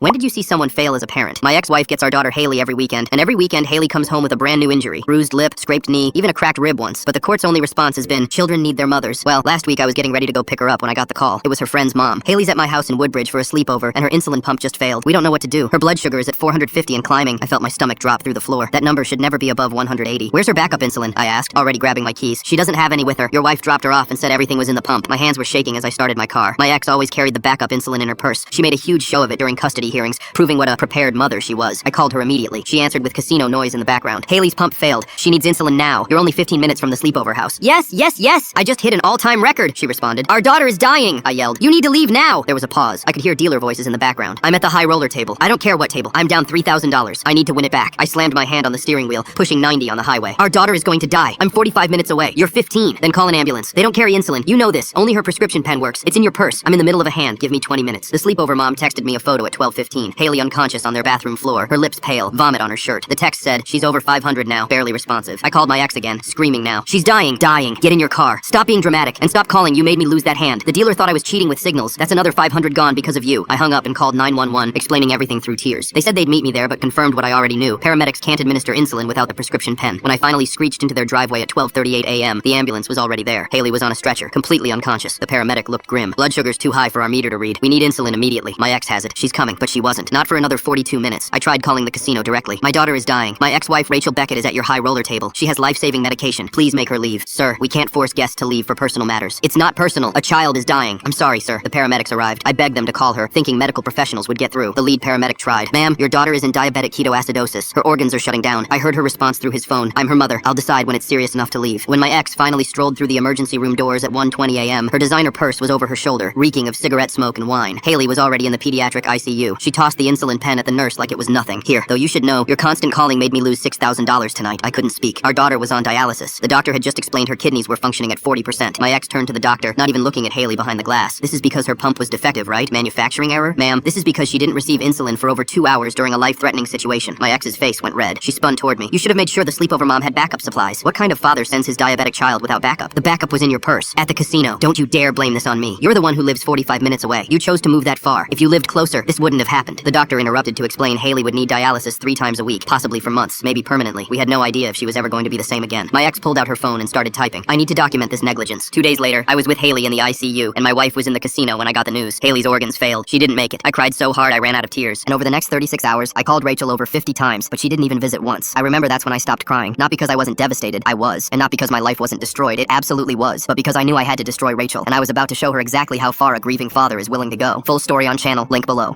When did you see someone fail as a parent? My ex-wife gets our daughter Haley every weekend, and every weekend Haley comes home with a brand new injury. Bruised lip, scraped knee, even a cracked rib once. But the court's only response has been, children need their mothers. Well, last week I was getting ready to go pick her up when I got the call. It was her friend's mom. Haley's at my house in Woodbridge for a sleepover, and her insulin pump just failed. We don't know what to do. Her blood sugar is at 450 and climbing. I felt my stomach drop through the floor. That number should never be above 180. Where's her backup insulin? I asked, already grabbing my keys. She doesn't have any with her. Your wife dropped her off and said everything was in the pump. My hands were shaking as I started my car. My ex always carried the backup insulin in her purse. She made a huge show of it during custody hearings, proving what a prepared mother she was. I called her immediately. She answered with casino noise in the background. Haley's pump failed. She needs insulin now. You're only 15 minutes from the sleepover house. Yes, yes, yes! I just hit an all-time record, she responded. Our daughter is dying, I yelled. You need to leave now! There was a pause. I could hear dealer voices in the background. I'm at the high roller table. I don't care what table. I'm down $3,000. I need to win it back. I slammed my hand on the steering wheel, pushing 90 on the highway. Our daughter is going to die. I'm 45 minutes away. You're 15. Then call an ambulance. They don't carry insulin. You know this. Only her prescription pen works. It's in your purse. I'm in the middle of a hand. Give me 20 minutes. The sleepover mom texted me a photo at 12:15. Haley unconscious on their bathroom floor. Her lips pale. Vomit on her shirt. The text said, she's over 500 now. Barely responsive. I called my ex again, screaming now. She's dying. Dying. Get in your car. Stop being dramatic. And stop calling. You made me lose that hand. The dealer thought I was cheating with signals. That's another 500 gone because of you. I hung up and called 911, explaining everything through tears. They said they'd meet me there, but confirmed what I already knew. Paramedics can't administer insulin without the prescription pen. When I finally screeched into their driveway at 12:38 a.m., the ambulance was already there. Haley was on a stretcher, completely unconscious. The paramedic looked grim. Blood sugar's too high for our meter to read. We need insulin immediately. My ex has it. She's coming, but she wasn't. Not for another 42 minutes. I tried calling the casino directly. My daughter is dying. My ex-wife Rachel Beckett is at your high roller table. She has life-saving medication. Please make her leave. Sir, we can't force guests to leave for personal matters. It's not personal. A child is dying. I'm sorry, sir. The paramedics arrived. I begged them to call her, thinking medical professionals would get through. The lead paramedic tried. Ma'am, your daughter is in diabetic ketoacidosis. Her organs are shutting down. I heard her response through his phone. I'm her mother. I'll decide when it's serious enough to leave. When my ex finally strolled through the emergency room doors at 1:20 a.m., her designer purse was over her shoulder, reeking of cigarette smoke and wine. Haley was already in the pediatric ICU. She tossed the insulin pen at the nurse like it was nothing. Here, though you should know, your constant calling made me lose $6,000 tonight. I couldn't speak. Our daughter was on dialysis. The doctor had just explained her kidneys were functioning at 40%. My ex turned to the doctor, not even looking at Haley behind the glass. This is because her pump was defective, right? Manufacturing error? Ma'am, this is because she didn't receive insulin for over 2 hours during a life-threatening situation. My ex's face went red. She spun toward me. You should have made sure the sleepover mom had backup supplies. What kind of father sends his diabetic child without backup? The backup was in your purse, at the casino. Don't you dare blame this on me. You're the one who lives 45 minutes away. You chose to move that far. If you lived closer, this wouldn't have happened. The doctor interrupted to explain Haley would need dialysis 3 times a week, possibly for months, maybe permanently. We had no idea if she was ever going to be the same again. My ex pulled out her phone and started typing. I need to document this negligence. 2 days later, I was with Haley in the ICU, and my wife was in the casino when I got the news. Haley's organs failed. She didn't make it. I cried so hard I ran out of tears. And over the next 36 hours, I called Rachel over 50 times, but she didn't even visit once. I remember that's when I stopped crying. Not because I wasn't devastated. I was. And not because my life wasn't destroyed. It absolutely was. But because I knew I had to destroy Rachel, and I was about to show her exactly how far a grieving father is willing to go. Full story on channel, link below.